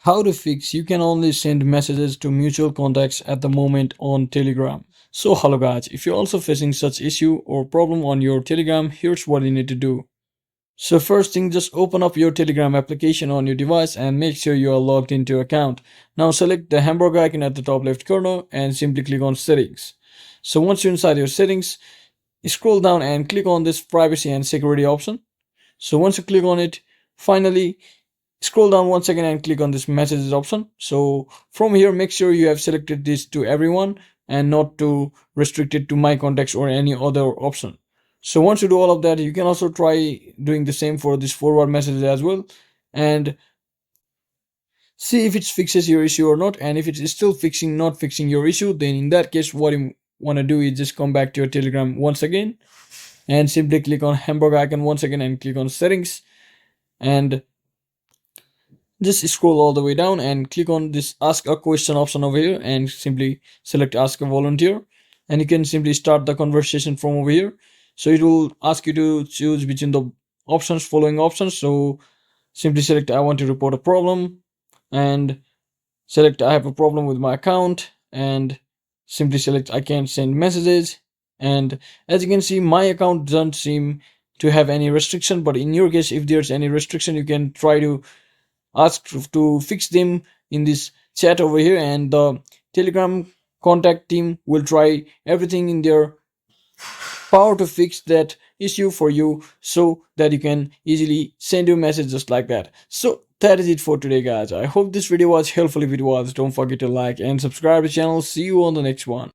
How to fix you can only send messages to mutual contacts at the moment on Telegram. So hello guys, if you're also facing such issue or problem on your Telegram, here's what you need to do. So first thing, just open up your Telegram application on your device and make sure you are logged into your account. Now select the hamburger icon at the top left corner and simply click on settings. So once you're inside your settings, scroll down and click on this privacy and security option. So once you click on it, finally scroll down once again and click on this messages option. So from here, make sure you have selected this to everyone and not to restrict it to my contacts or any other option. So once you do all of that, you can also try doing the same for this forward messages as well and see if it fixes your issue or not. And if it is still not fixing your issue, then in that case what you want to do is just come back to your Telegram once again and simply click on hamburger icon once again and click on settings, and just scroll all the way down and click on this ask a question option over here and simply select ask a volunteer, and you can simply start the conversation from over here. So it will ask you to choose between the following options. So simply select I want to report a problem, and select I have a problem with my account, and simply select I can't send messages. And as you can see, my account doesn't seem to have any restriction, but in your case, if there's any restriction, you can try to ask to fix them in this chat over here, and the Telegram contact team will try everything in their power to fix that issue for you so that you can easily send your message just like that. So that is it for today guys. I hope this video was helpful. If it was, don't forget to like and subscribe to the channel. See you on the next one.